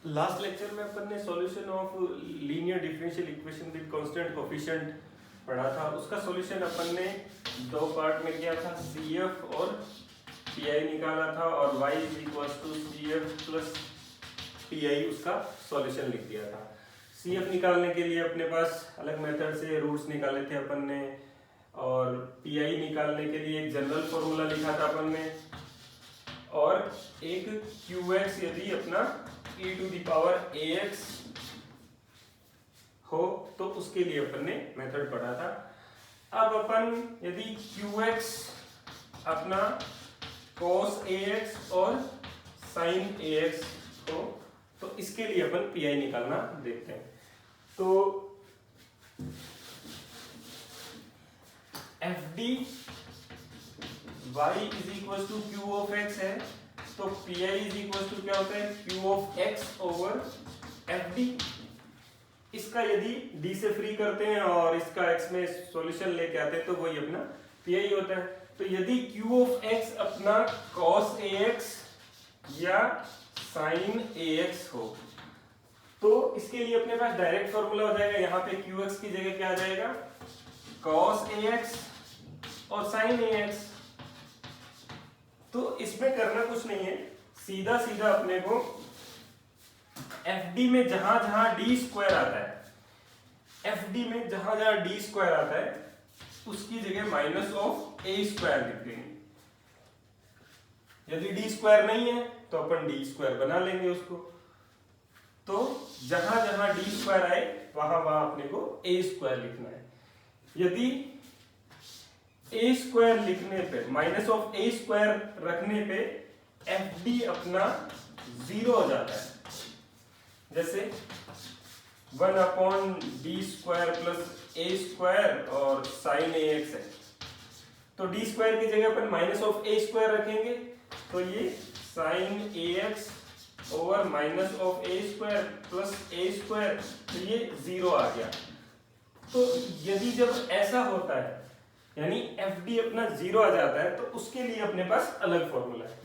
Last lecture में अपन ने solution of linear differential equation with constant coefficient पढ़ा था। उसका सॉल्यूशन अपन ने दो पार्ट में किया था, CF और PI निकाला था और y CF प्लस PI उसका सॉल्यूशन लिख दिया था। CF निकालने के लिए अपने पास अलग मेथड से रूट्स निकाले थे अपन ने, और PI निकालने के लिए एक जनरल फॉर्मूला लिखा था अपन ने, और एक QX यदि अपना e to the power ax हो तो उसके लिए अपन ने मेथड पढ़ा था। अब अपन यदि QX अपना cos ax और sin ax हो तो इसके लिए अपन PI निकालना देखते हैं। तो FD y is equal to Q of x है, तो PI इज इक्वल टू क्या होता है, Q of x over FD। इसका यदि D से फ्री करते हैं और इसका x में सॉल्यूशन लेके आते हैं तो वही अपना PI होता है। तो यदि Q ऑफ x अपना cos ax या sin ax हो तो इसके लिए अपने पास डायरेक्ट फॉर्मूला हो जाएगा। यहाँ पे QX की जगह क्या आ जाएगा, cos ax और sin ax। तो इसमें करना कुछ नहीं है, सीधा सीधा अपने को FD में जहां जहां d स्क्वायर आता है, FD में जहां जहां d स्क्वायर आता है उसकी जगह माइनस ऑफ a स्क्वायर लिख देंगे। यदि d स्क्वायर नहीं है तो अपन d स्क्वायर बना लेंगे उसको। तो जहां जहां d स्क्वायर आए वहां वहां अपने को a स्क्वायर लिखना है। यदि a स्क्वायर लिखने पे माइनस ऑफ a स्क्वायर रखने पे FD अपना 0 हो जाता है। जैसे 1/d square plus a square और sin ax है, तो d स्क्वायर की जगह अपन माइनस ऑफ a स्क्वायर रखेंगे तो ये sin ax over minus of a square plus a square, तो ये 0 आ गया। तो यदि जब ऐसा होता है यानी FD अपना 0 आ जाता है तो उसके लिए अपने पास अलग फॉर्मूला है।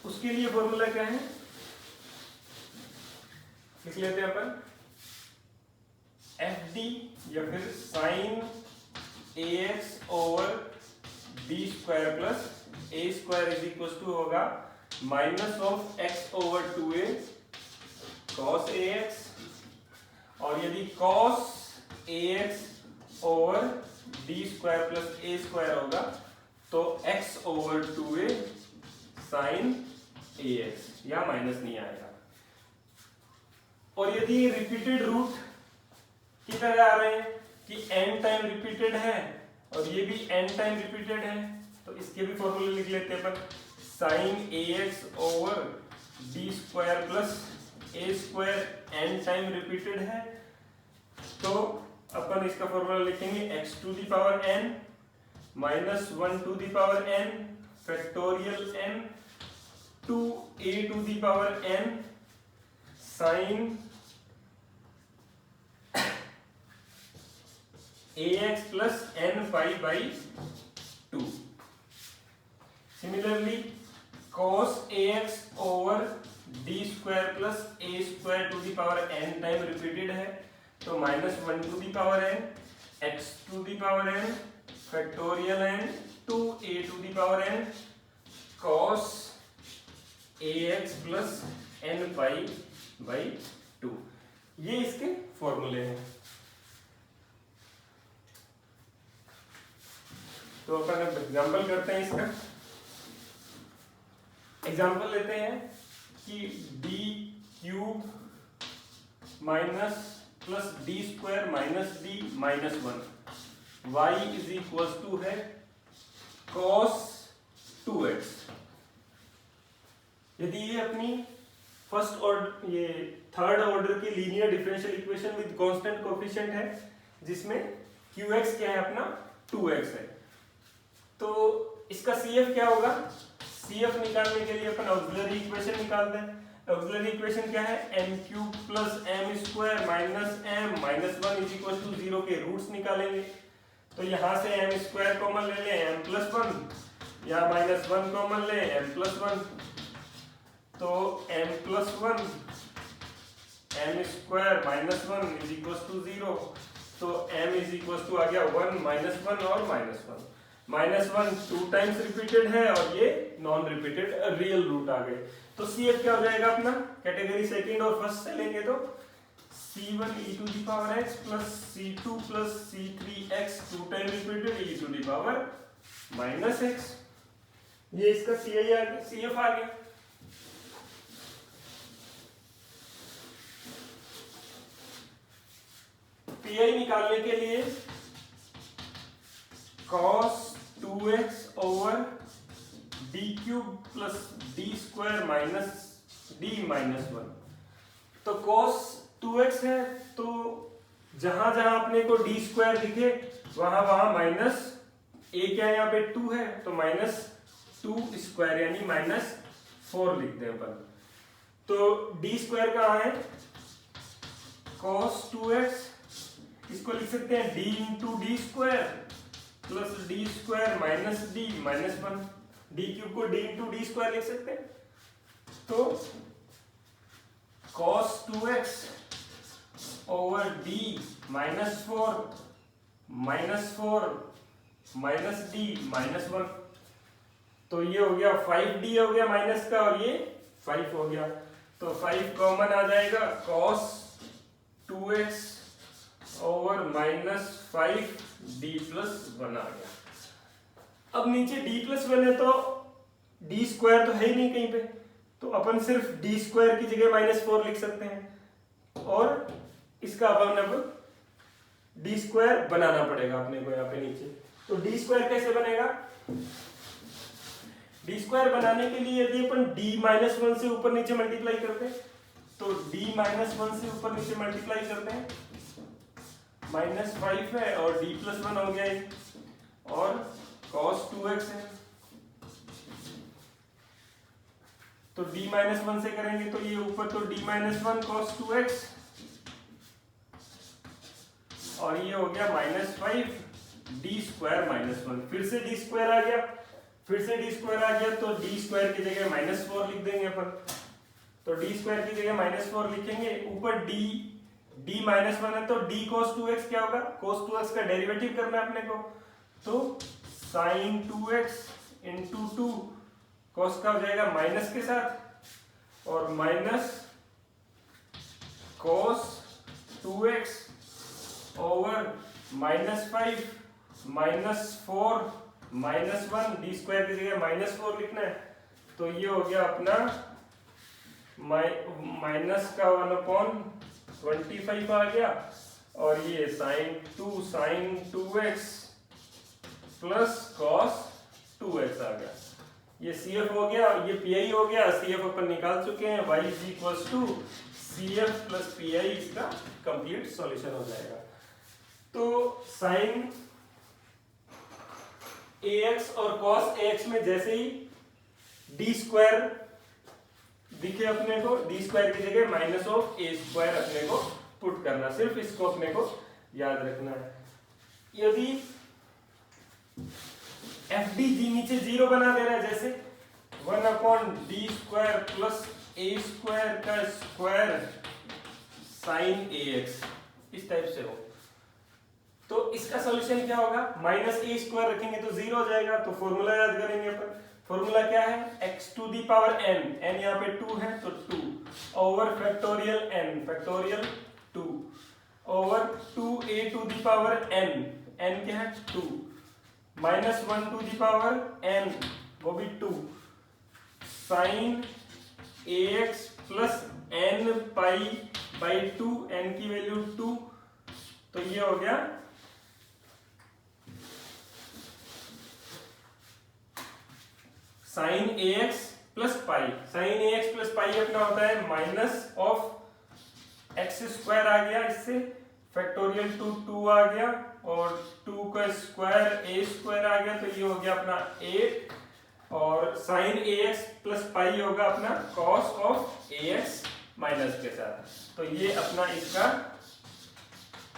उसके लिए फॉर्मूला क्या है, लिख लेते हैं अपन, FD या फिर sin ax over d square plus a square is equal to होगा minus of x over 2a cos ax, और यदि cos ax over d square plus a square होगा तो x over 2a sin ax, या minus नहीं आएगा। और यदि रिपीटेड रूट की तरह आ रहे हैं कि n टाइम रिपीटेड है और ये भी n टाइम रिपीटेड है तो इसके भी फॉर्मूले लिख लेते हैं अपन, sin ax over d square plus a square n time repeated है तो अपन इसका फॉर्मूला लिखेंगे x to the power n minus 1 to the power n factorial n to a to the power n sin ax plus n pi by 2। Similarly cos ax over d square plus a square to the power n time repeated है तो minus 1 to the power n x to the power n factorial n to a to the power n cos ax plus n pi by 2। ये इसके फॉर्मूले हैं। तो अपन example करते हैं इसका। एग्जांपल लेते हैं कि d cube minus plus D square minus D minus 1 y is equal to है cos 2x। यदि ये अपनी फर्स्ट ऑर्डर ये थर्ड ऑर्डर की linear differential equation with constant coefficient है जिसमें qx क्या है अपना 2x है, तो इसका CF क्या होगा, CF निकालने के लिए अपन ऑक्सिलरी इक्वेशन निकालते हैं। ऑक्सिलरी इक्वेशन क्या है, m cube plus m square minus m minus 1 is equal to 0 के रूट्स निकालेंगे। तो यहाँ से m स्क्वायर कॉमन ले लें m प्लस 1 या माइनस 1 कॉमन ले m प्लस 1, तो m plus 1 M square minus one is equal to 0। तो m इज इक्वल टू आ गया 1 माइनस वन और minus one. Minus one 2 times repeated है और ये नॉन रिपीटेड रियल रूट आ गए। तो CF क्या हो जाएगा अपना, कैटेगरी सेकंड और फर्स्ट से लेंगे तो C1 e to the power x plus C2 plus C3x 2 time repeated e to the power minus x। ये इसका CF आ गया। PI निकालने के लिए cos 2x over d cube plus d square minus d minus one. तो cos 2x है तो जहां जहां अपने को d स्क्वायर दिखे वहां वहां माइनस a क्या यहाँ पे 2 है तो माइनस 2 स्क्वायर यानी माइनस 4 लिखते हैं अपन। तो d स्क्वायर कहाँ है, cos 2x इसको लिख सकते हैं d into D square plus D square minus D minus one. D cube को d इंटू डी स्क्वायर लिख सकते हैं। तो cos 2x over d minus 4 minus D minus one. तो ये हो गया 5d हो गया माइनस का और ये 5 हो गया। तो 5 कॉमन आ जाएगा, cos 2x over minus 5d plus 1 आ गया। अब नीचे d प्लस 1 है तो d स्क्वायर तो है ही नहीं कहीं पे, तो अपन सिर्फ d स्क्वायर की जगह माइनस 4 लिख सकते हैं और इसका अपन अब d स्क्वायर बनाना पड़ेगा अपने को यहाँ पे नीचे। तो d स्क्वायर कैसे बनेगा, d स्क्वायर बनाने के लिए यदि अपन d माइनस 1 से ऊपर नीचे मल्टीप्लाई करते हैं तो d माइनस 1 से ऊपर नीचे मल्टीप्लाई करते हैं माइनस 5 है और d प्लस 1 हो गया ये और cos 2x है। तो d माइनस 1 से करेंगे तो ये ऊपर तो d माइनस 1 cos 2x और ये हो गया माइनस 5 d स्क्वायर माइनस 1। फिर से d स्क्वायर आ गया, तो d स्क्वायर की जगह माइनस 4 लिख देंगे अपन। तो d स्क्वायर की जगह माइनस 4 लिखेंगे, ऊपर d माइनस 1 है तो d cos 2x क्या होगा, cos 2x का डेरिवेटिव करना है अपने को। तो sin 2x इंटू 2 cos का हो जाएगा माइनस के साथ और minus cos 2x over minus 5 minus 4 minus 1। D square की जगह माइनस 4 लिखना है। तो ये हो गया अपना माइनस का 1/25 आ गया और ये sin 2x plus cos 2x आ गया। ये CF हो गया, ये PI हो गया। CF अपन निकाल चुके हैं, y is equal to CF plus PI इसका कंप्लीट सॉल्यूशन हो जाएगा। तो sin AX और cos AX में जैसे ही d स्क्वायर दिखे अपने को, d स्क्वायर की जगह माइनस ऑफ a स्क्वायर अपने को पुट करना, सिर्फ इसको अपने को याद रखना है। यदि FDG नीचे 0 बना दे रहा है, जैसे 1/d square plus a square का स्क्वायर sin AX इस टाइप से हो, तो इसका सॉल्यूशन क्या होगा, माइनस a स्क्वायर रखेंगे तो 0 हो जाएगा। तो फॉर्मूला याद करेंगे अपन। फॉर्मूला क्या है, x to the power n, n यहाँ पे 2 है तो 2 over factorial n, factorial 2 over 2a to the power n, n क्या है 2 minus 1 to the power n वो भी 2 sine ax plus n pi by 2, n की वैल्यू 2। तो ये हो गया sine ax plus pi. Sine ax plus pi अपना होता है माइनस ऑफ एक्स स्क्वायर आ गया, इससे फैक्टोरियल 2 आ गया और 2 का स्क्वायर a स्क्वायर आ गया। तो ये हो गया अपना 8 और साइन ax प्लस पाई होगा अपना कॉस ऑफ ax माइनस के साथ। तो ये अपना इसका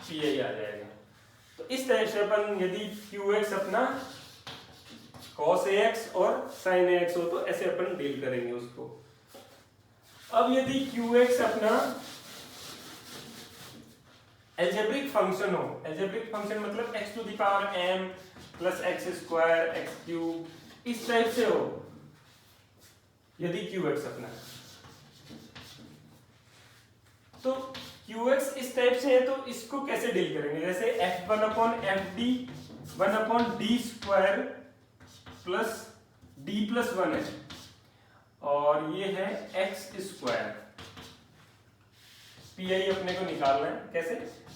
PI आ जाएगा। तो इस तरह से अपन यदि qx अपना cos ax और sin ax हो तो ऐसे अपन डील करेंगे उसको। अब यदि qx अपना एल्जेब्रिक फंक्शन हो, एल्जेब्रिक फंक्शन मतलब x to the power m plus X square X cube इस टाइप से हो, यदि qx अपना तो qx इस टाइप से है तो इसको कैसे डील करेंगे? जैसे f1 upon F D 1 upon D square plus D plus 1 है और ये है एक्स स्क्वायर। पी आई अपने को निकालना है कैसे?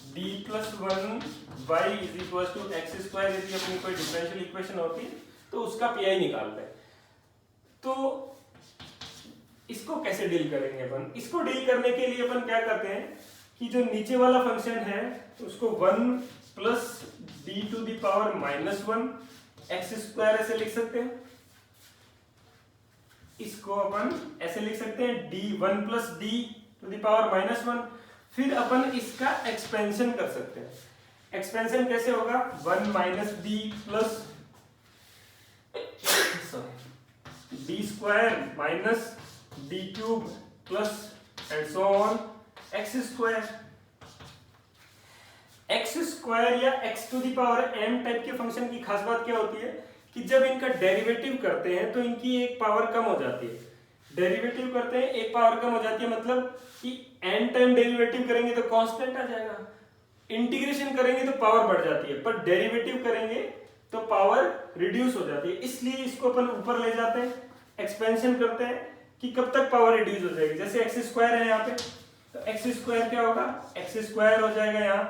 d plus 1 y is equal to X square यदि अपनी कोई डिफरेंशियल इक्वेशन होती है तो उसका पी आई निकालते हैं। तो इसको कैसे डील करेंगे अपन? इसको डील करने के लिए अपन क्या करते हैं कि जो नीचे वाला फंक्शन है उसको 1 plus D to the power minus 1 X square ऐसे लिख सकते हैं। इसको अपन ऐसे लिख सकते हैं D 1 plus D to the power minus 1। फिर अपन इसका एक्सपेंशन कर सकते हैं। एक्सपेंशन कैसे होगा? 1 minus D plus D square minus D cube plus and so on x square. X square या x to the power m type के function की खास बात क्या होती है कि जब इनका डेरिवेटिव करते हैं तो इनकी एक पावर कम हो जाती है। डेरिवेटिव करते हैं एक पावर कम हो जाती है मतलब कि n टाइम डेरिवेटिव करेंगे तो कांस्टेंट आ जाएगा, इंटीग्रेशन करेंगे तो पावर बढ़ जाती है, पर डेरिवेटिव करेंगे तो पावर रिड्यूस हो जाती है। इसलिए इसको अपन ऊपर ले जाते हैं, एक्सपेंशन करते हैं कि कब तक पावर रिड्यूस हो जाएगी। जैसे एक्स स्क्वायर है यहाँ पे तो एक्स स्क्वायर क्या होगा? एक्स स्क्वायर हो जाएगा यहाँ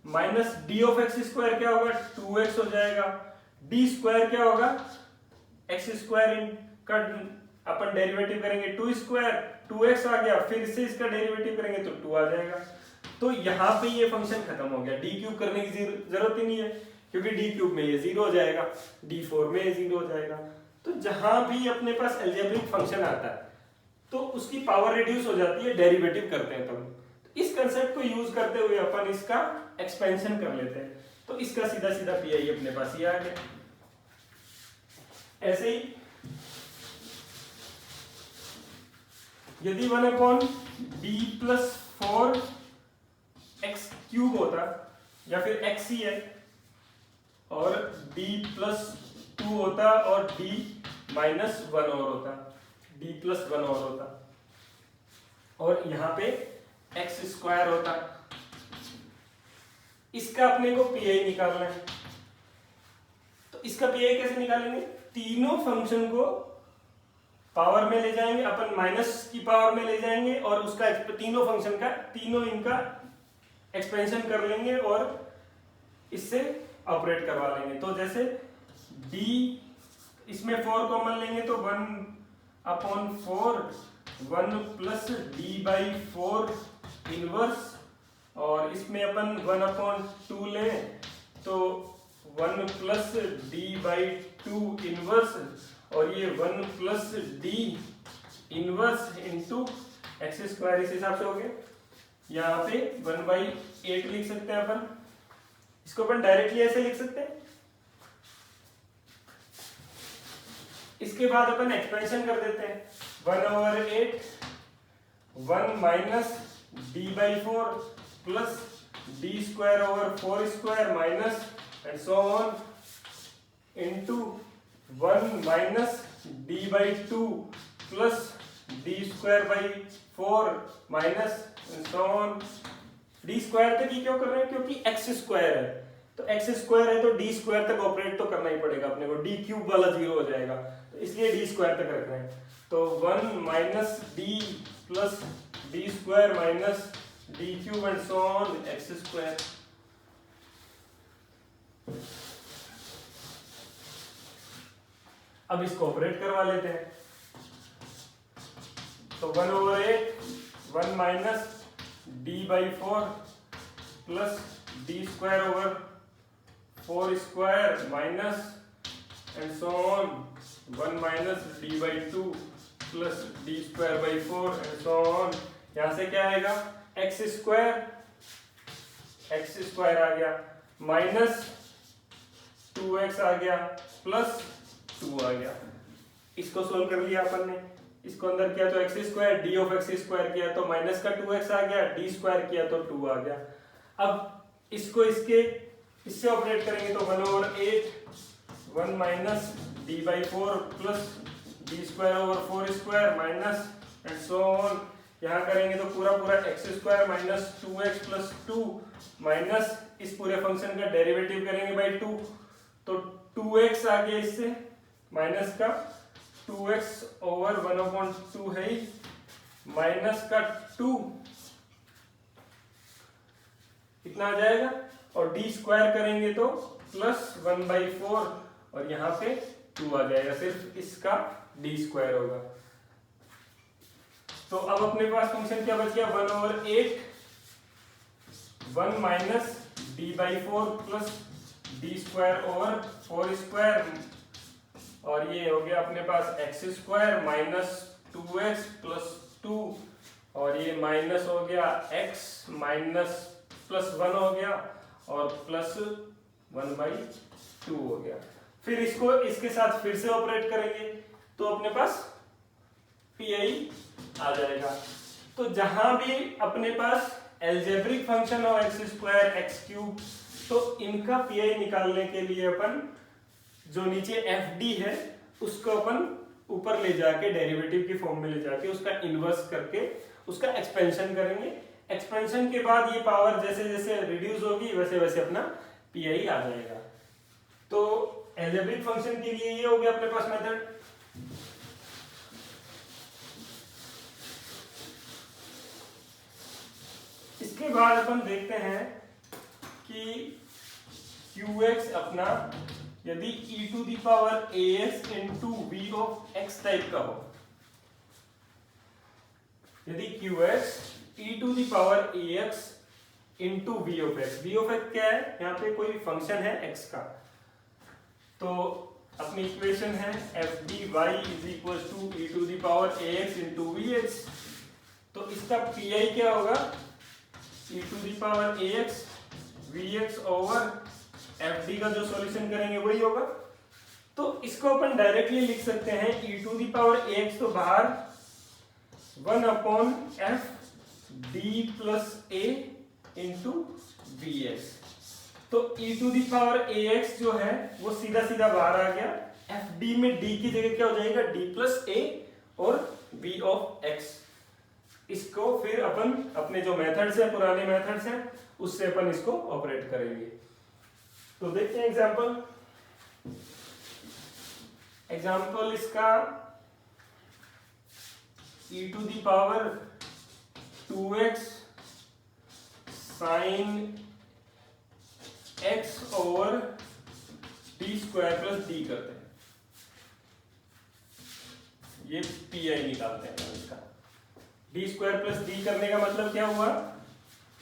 minus D of X square क्या होगा? 2x हो जाएगा। डी स्क्वायर क्या होगा? एक्स स्क्वायर का अपन डेरिवेटिव करेंगे 2 स्क्वायर 2x आ गया, फिर से इसका डेरिवेटिव करेंगे तो 2 आ जाएगा। तो यहाँ पे ये फंक्शन खत्म हो गया, डी क्यूब करने की जरूरत ही नहीं है क्योंकि डी क्यूब में ये 0 हो जाएगा, डी 4 में ये 0 हो जाएगा। तो जहां भी अपने पास एल्जेब्रिक फंक्शन आता है तो उसकी पावर रिड्यूस हो जाती है, डेरिवेटिव करते हैं तो इस कंसेप्ट को यूज करते हुए अपन इसका एक्सपेंशन कर लेते हैं। तो इसका सीधा सीधा पी आई अपने पास ये आ गया। ऐसे ही यदि 1 upon B plus 4 X cube होता या फिर एक्स ही है और b प्लस 2 होता और d माइनस 1 और होता, d प्लस 1 और होता और यहाँ पे एक्स स्क्वायर होता। इसका अपने को पी आई निकालना है। तो इसका पी आई कैसे निकालेंगे? तीनों फंक्शन को पावर में ले जाएंगे अपन, माइनस की पावर में ले जाएंगे और उसका तीनों फंक्शन का तीनों इनका एक्सपेंशन कर लेंगे और इससे ऑपरेट करवा लेंगे। तो जैसे d इसमें 4 कॉमन लेंगे तो 1 upon 4 1 plus D by 4 inverse और इसमें अपन 1 अपॉन 2 लें तो 1 प्लस डी बाई 2 इनवर्स और ये 1 plus D inverse into x square इस हिसाब से हो गया। यहाँ पे 1/8 लिख सकते हैं अपन, इसको अपन डायरेक्टली ऐसे लिख सकते हैं। इसके बाद अपन एक्सपेंशन कर देते हैं 1/8 1 minus D by 4 plus D square over 4 square minus and so on into 1 minus D by 2 plus D square by 4 minus and so on. D square तक ही क्यों कर रहे हैं? क्योंकि एक्स स्क्वायर है तो एक्स स्क्वायर है तो डी स्क्वायर तक ऑपरेट तो करना ही पड़ेगा अपने को, डी क्यूब वाला 0 हो जाएगा तो इसलिए डी स्क्वायर तक रख रहे हैं। तो 1 minus D plus D square minus D cube and so on x square. अब इसको ऑपरेट करवा लेते हैं तो 1/8 1 minus D by 4 plus D square over 4 square minus and so on 1 minus D by 2 plus D square by 4 and so on. यहां से क्या आएगा? एक्स स्क्वायर आ गया माइनस 2x आ गया प्लस 2 आ गया। इसको सोल्व कर लिया अपन ने, इसको अंदर किया तो x square D of X square किया तो माइनस का 2x आ गया, डी स्क्वायर किया तो 2 आ गया। अब इसको इससे ऑपरेट करेंगे तो 1/8 1 minus d/4 plus d²/4² minus and so on. यहाँ करेंगे तो पूरा x² minus 2x plus 2 minus इस पूरे फंक्शन का डेरिवेटिव करेंगे बाई 2, तो 2x आ गया इससे माइनस का 2x/1/2 है माइनस का 2 इतना आ जाएगा, और d² करेंगे तो प्लस 1/4 और यहाँ पे 2 आ जाएगा, सिर्फ इसका d² होगा। तो अब अपने पास फंक्शन क्या बच गया 1/8 1 माइनस d/4 प्लस d²/4² और ये हो गया अपने पास x² माइनस 2x प्लस 2 और ये माइनस हो गया x माइनस प्लस 1 हो गया और प्लस 1/2 हो गया। फिर इसको इसके साथ फिर से ऑपरेट करेंगे तो अपने पास PI आ जाएगा। तो जहां भी अपने पास एल्जेब्रिक फंक्शन हो x² x³ तो इनका PI निकालने के लिए अपन जो नीचे FD है उसको अपन ऊपर ले जाके डेरिवेटिव की फॉर्म में ले जाके उसका इनवर्स करके उसका एक्सपेंशन करेंगे। एक्सपेंशन के बाद ये पावर जैसे जैसे रिड्यूस होगी वैसे वैसे अपना PI आ जाएगा। तो एल्जेब्रिक फंक्शन के लिए ये हो गया अपने पास मेथड। इसके बाद अपन देखते हैं कि QX अपना यदि e⁴ax into v of x type का हो, यदि QX e⁴ax into v of x, v of x क्या है, यहाँ पे कोई फंक्शन है x का, तो अपनी इक्वेशन है fdy is equals to e⁴ax into vx, तो इसका PI क्या होगा e⁴ax vx ओवर fd का जो सॉल्यूशन करेंगे वही होगा। तो इसको अपन डायरेक्टली लिख सकते हैं e⁴ax तो बाहर 1/f d plus a into vx, तो e⁴ax जो है वो सीधा सीधा बाहर आ गया, fd में d की जगह क्या हो जाएगा d प्लस a और v ऑफ x। इसको फिर अपन अपने जो मेथड्स है पुराने मेथड्स हैं उससे अपन इसको ऑपरेट करेंगे। तो देखते हैं एग्जाम्पल इसका e⁴2x sin x over d² plus d करते हैं, ये PI निकालते हैं इसका। d² प्लस d करने का मतलब क्या हुआ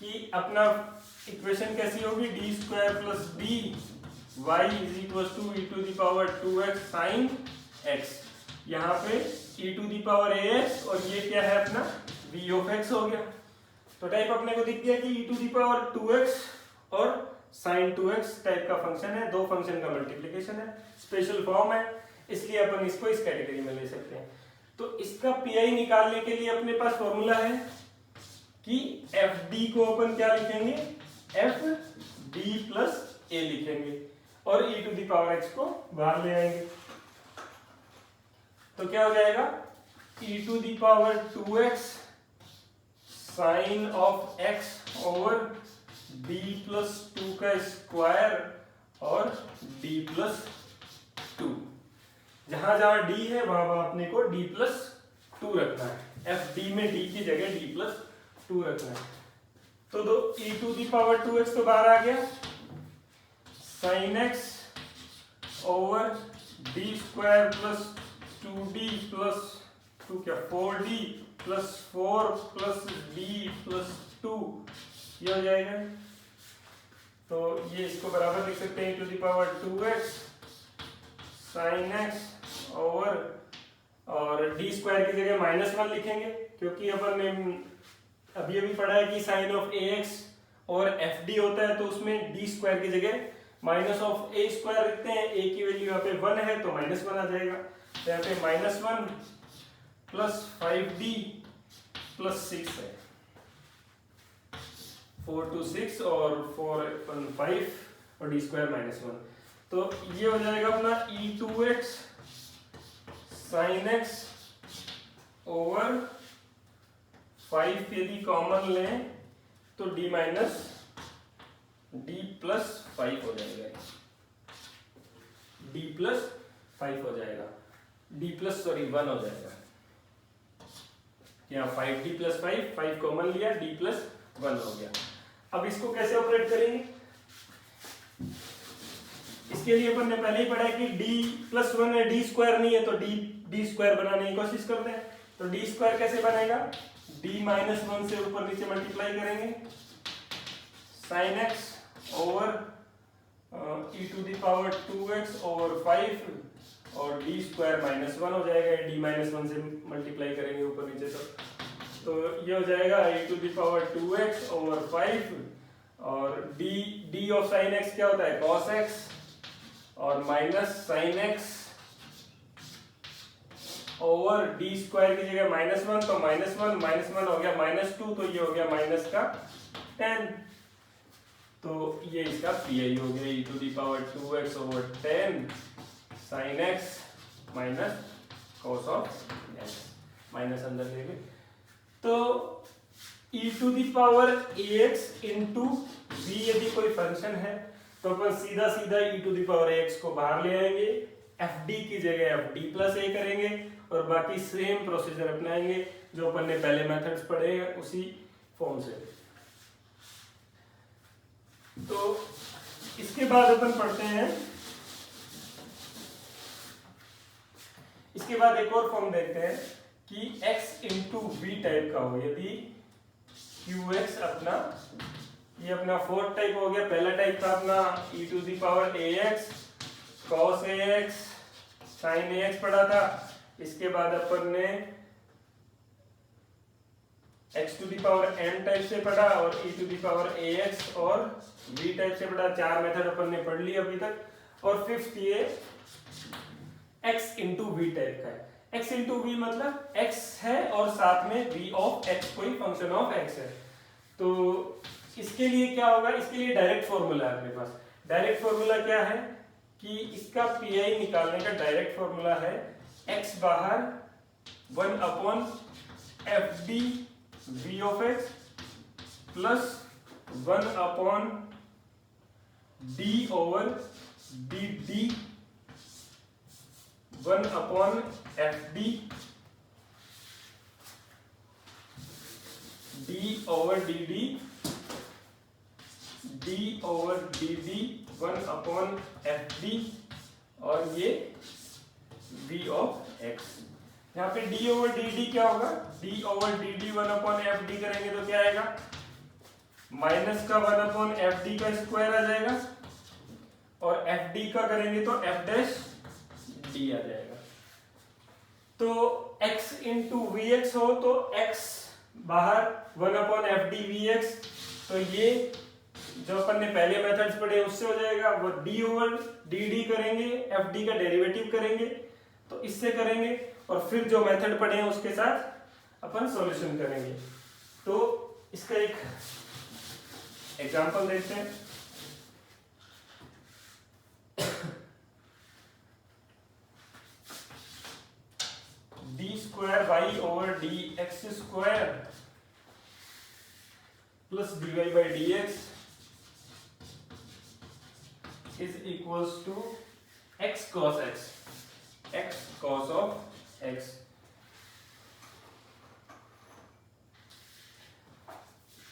कि अपना इक्वेशन कैसी होगी d² plus d y is equal to e⁴2x sin x, यहाँ पे e⁴ax और ये क्या है अपना v of x हो गया। तो टाइप अपने को दिख गया कि e⁴2x और sin 2x टाइप का फंक्शन है, दो फंक्शन का मल्टीप्लिकेशन है, स्पेशल फॉर्म है, इसलिए अपन इसको इस कैटेगरी में ले सकते हैं। तो इसका PI निकालने के लिए अपने पास फॉर्मूला है कि FD को अपन क्या लिखेंगे FD प्लस A लिखेंगे और e⁴x को बाहर ले आएंगे, तो क्या हो जाएगा e⁴2x sine of x over d plus 2 का स्क्वायर और d प्लस 2, जहां जहां d है वहां अपने को d प्लस 2 रखना है, FD में d की जगह d प्लस 2 रखना है। तो दो e⁴2x तो बाहर आ गया, sin x over d² plus 2d plus 2 क्या 4d plus 4 plus d plus 2 ये हो जाएगा। तो ये इसको बराबर लिख सकते हैं e⁴2x sin x ओवर और d² की जगह -1 लिखेंगे क्योंकि अपन ने अभी पढ़ा है कि साइन ऑफ ax और fd होता है, तो उसमें d² की जगह माइनस ऑफ a² रखते हैं, a की वैल्यू यहाँ पे 1 है तो -1 आ जाएगा, तो यहाँ पे -1 प्लस 5d प्लस 6 है 4 to 6 और 4 1 5 और d स्क्वायर -1। तो ये हो जाएगा अपना e2x sin x ओवर 5 यदि कॉमन लें तो d प्लस 5 हो जाएगा, d प्लस 5 हो जाएगा, d प्लस 1 हो जाएगा। यहाँ 5d प्लस 5 कॉमन लिया, d प्लस 1 हो गया। अब इसको कैसे ऑपरेट करेंगे? इसके लिए अपन ने पहले ही पढ़ा है कि d प्लस 1 है, d स्क्वायर नहीं है, तो d स्क्वायर बनाने की कोशिश करते हैं। तो d स्क्वायर कैसे बनेगा? d माइनस 1 से ऊपर नीचे मल्टीप्लाई करेंगे, sin x over e to the power 2x over 5 और d स्क्वायर -1 हो जाएगा, d माइनस 1 से मल्टीप्लाई करेंगे ऊपर नीचे तो ये हो जाएगा e to the power 2x over 5 और d ऑफ sin x क्या होता है? cos x और minus sin x over d square की जगह -1 तो -1 हो गया -2 तो ये हो गया माइनस का 10। तो ये इसका PI हो गया e to the power 2x over 10 sin x minus cos of x, minus अंदर ले गए। तो e to the power ax into b यदि कोई फंक्शन है तो अपन सीधा e to the power ax को बाहर ले आएंगे, fd की जगह fd प्लस a करेंगे और बाकी सेम प्रोसीजर अपनाएंगे जो अपन ने पहले मेथड्स पढ़े हैं उसी फॉर्म से। तो इसके बाद अपन पढ़ते हैं, इसके बाद एक और फॉर्म देखते हैं कि x इंटू बी टाइप का हो। यदि qx अपना ये अपना फोर्थ टाइप हो गया, पहला टाइप था अपना e to the power ax cos ax sin ax पढ़ा था। इसके बाद अपन ने x to the power m type से पढ़ा और e to the power ax और v टाइप से पढ़ा। 4 मेथड अपन ने पढ़ लिए अभी तक। और फिफ्थ ये x इंटू वी टाइप का है। x इंटू वी मतलब x है और साथ में v ऑफ x कोई फंक्शन ऑफ x है। तो इसके लिए क्या होगा? इसके लिए डायरेक्ट फॉर्मूला है अपने पास। डायरेक्ट फॉर्मूला क्या है कि इसका PI निकालने का डायरेक्ट फॉर्मूला है x बाहर 1 upon fd v of x plus 1 upon d over dd 1 upon fd d over dd d over dd 1 upon fd और ये v ऑफ x। यहाँ पे d ओवर dd क्या होगा? d over dd 1 upon fd करेंगे तो क्या आएगा? माइनस का 1 अपॉन fd का स्क्वायर आ जाएगा और fd का करेंगे तो f डैश d आ जाएगा। तो x इंटू vx हो तो x बाहर 1 अपॉन fd vx, तो ये जो अपन ने पहले मेथड्स पढ़े उससे हो जाएगा। वो d ओवर dd करेंगे, fd का डेरिवेटिव करेंगे तो इससे करेंगे और फिर जो मेथड पढ़े हैं उसके साथ अपन सॉल्यूशन करेंगे। तो इसका एक एग्जांपल देखते हैं। d square y over dx square plus dy by dx is equals to x cos x, x cos of x।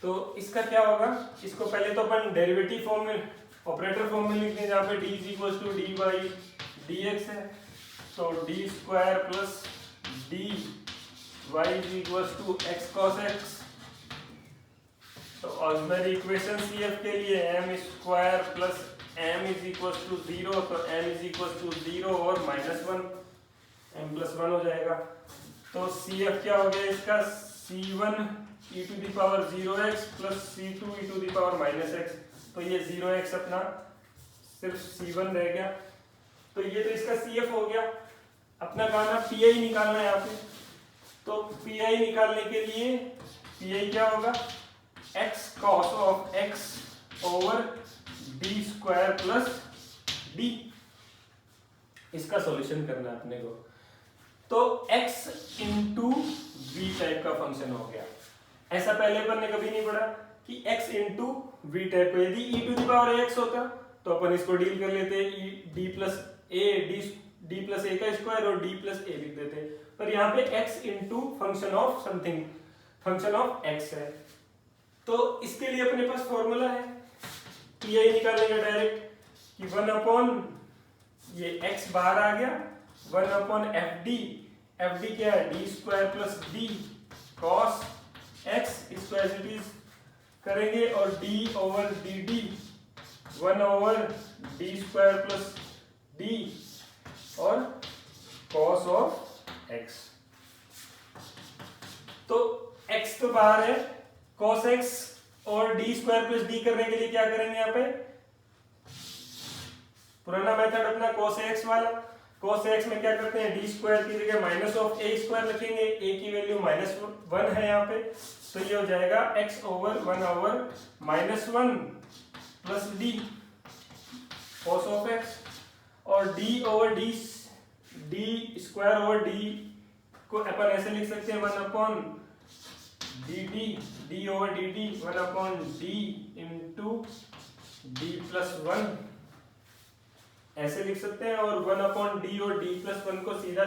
तो इसका क्या होगा? इसको पहले तो अपन डेरिवेटिव फॉर्म में, ऑपरेटर फॉर्म में लिखते हैं जहाँ पे d is equals to dy dx है। तो d square plus dy is equals to x cos x। तो ऑक्सिलरी इक्वेशन CF के लिए m square plus m is equal to 0 तो m इज इक्वल टू 0 और -1 m प्लस 1 हो जाएगा। तो CF क्या हो गया इसका? C1 e to the power 0x plus C2 e to the power -x। तो ये 0x अपना सिर्फ C1 रह गया। तो ये तो इसका CF हो गया। अपना काम है PI निकालना है यहाँ पे। तो PI निकालने के लिए PI क्या होगा? X cos of x over D square plus D. इसका सॉल्यूशन करना है अपने को। तो x इंटू वी टाइप का फंक्शन हो गया। ऐसा पहले अपन ने कभी नहीं पढ़ा कि x इंटू वी टाइप का, यदि e to the power ax होता तो अपन इसको डील कर लेते डी प्लस ए का स्क्वायर और डी प्लस ए लिख देते, पर यहाँ पे x into function of something, function of x है। तो इसके लिए अपने पास फॉर्मूला है, तो यही निकालेंगे डायरेक्ट कि 1 ये x बाहर आ गया, 1/fd क्या है, D square plus D cos x, इसको एज इट इज करेंगे, और d over D D 1/d square plus D और कॉस ऑफ x। तो x तो बाहर है, कॉस x और डी स्क्वायर प्लस डी करने के लिए क्या करेंगे, यहाँ पे पुराना मेथड अपना cos x वाला। cos x में क्या करते हैं, डी स्क्वायर की जगह माइनस ऑफ ए स्क्वायर रखेंगे, a की वैल्यू -1 है यहाँ पे, तो ये हो जाएगा x over 1/-1 plus D cos of x, और d over D square over D को अपन ऐसे लिख सकते हैं 1/dd over dd 1/d into d plus 1 ऐसे लिख सकते हैं, और 1/d और d प्लस 1 को सीधा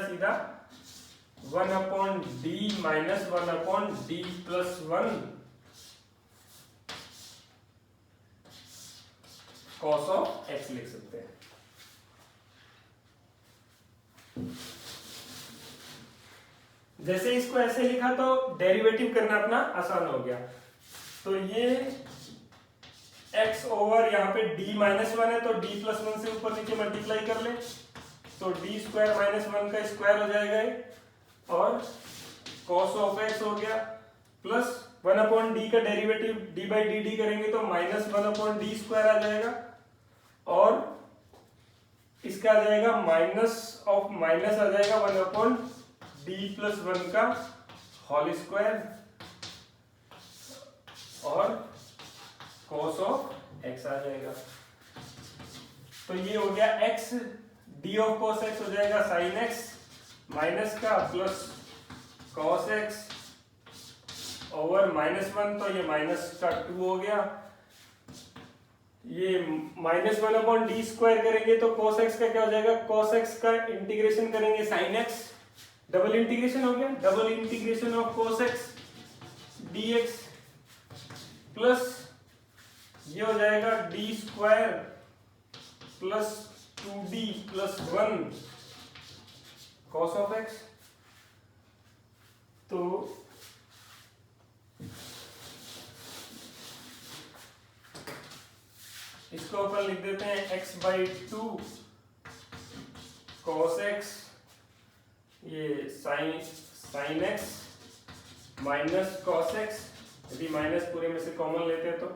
1/d minus 1/d plus 1 cos of x लिख सकते हैं। जैसे इसको ऐसे लिखा तो डेरिवेटिव करना अपना आसान हो गया। तो ये x ओवर यहाँ पे d -1 है, तो d प्लस 1 से ऊपर नीचे मल्टीप्लाई कर ले, तो d स्क्वायर -1 का स्क्वायर हो जाएगा ये, और cos ऑफ x हो गया, प्लस 1/d का डेरिवेटिव d/dd करेंगे तो -1/d स्क्वायर आ जाएगा, और इसका आ जाएगा माइनस ऑफ माइनस आ जाएगा 1/d प्लस 1 का होल स्क्वायर, और cos ऑफ x आ जाएगा। तो ये हो गया x, d of cos x हो जाएगा sin x माइनस का प्लस cos x ओवर -1, तो ये माइनस का 2 हो गया। ये -1/d स्क्वायर करेंगे तो cos x का क्या हो जाएगा, cos x का इंटीग्रेशन करेंगे sin x, डबल इंटीग्रेशन हो गया, double integration of cos x dx plus ये हो जाएगा d square plus 2d plus 1 cos of x। तो इसको अपन लिख देते हैं x/2 cos x, ये sin x minus cos x, यदि माइनस पूरे में से कॉमन लेते हैं तो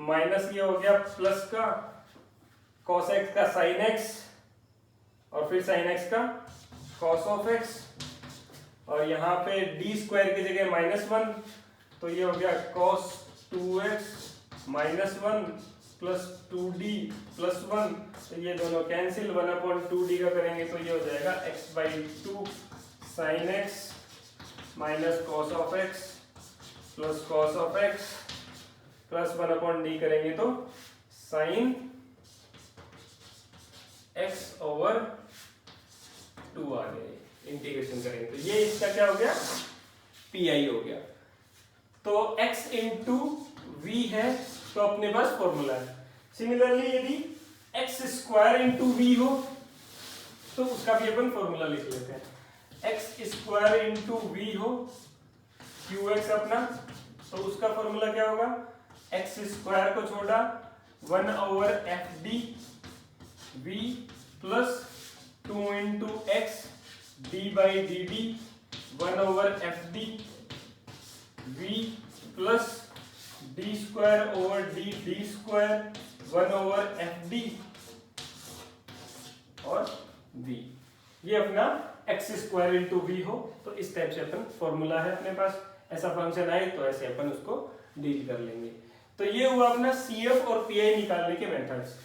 माइनस ये हो गया प्लस का cos x का sin x, और फिर sin x का cos ऑफ x, और यहाँ पे d स्क्वायर की जगह -1, तो ये हो गया cos 2x -1 plus 2d plus 1, तो ये दोनों कैंसिल, 1/2d का करेंगे तो ये हो जाएगा x/2 sin x minus cos of x plus cos of x plus 1/d करेंगे तो sin x ओवर 2 आ गए, इंटीग्रेशन करेंगे तो ये इसका क्या हो गया, pi हो गया। तो x इंटू वी है, तो अपने पास फॉर्मूला है। सिमिलरली यदि x स्क्वायर इंटू वी हो तो उसका भी अपन फॉर्मूला लिख लेते हैं। x स्क्वायर इंटू वी हो qx अपना, तो उसका फॉर्मूला क्या होगा, x स्क्वायर को छोड़ा 1/fd v plus 2 into x d/dd 1/fd v plus d square over d square 1/fd और v। ये अपना x स्क्वायर इंटू वी हो, तो इस टाइप से अपन फॉर्मूला है अपने पास। ऐसा फंक्शन आए तो ऐसे अपन उसको डील कर लेंगे। तो ये हुआ अपना CF और PI निकालने के मेथड्स।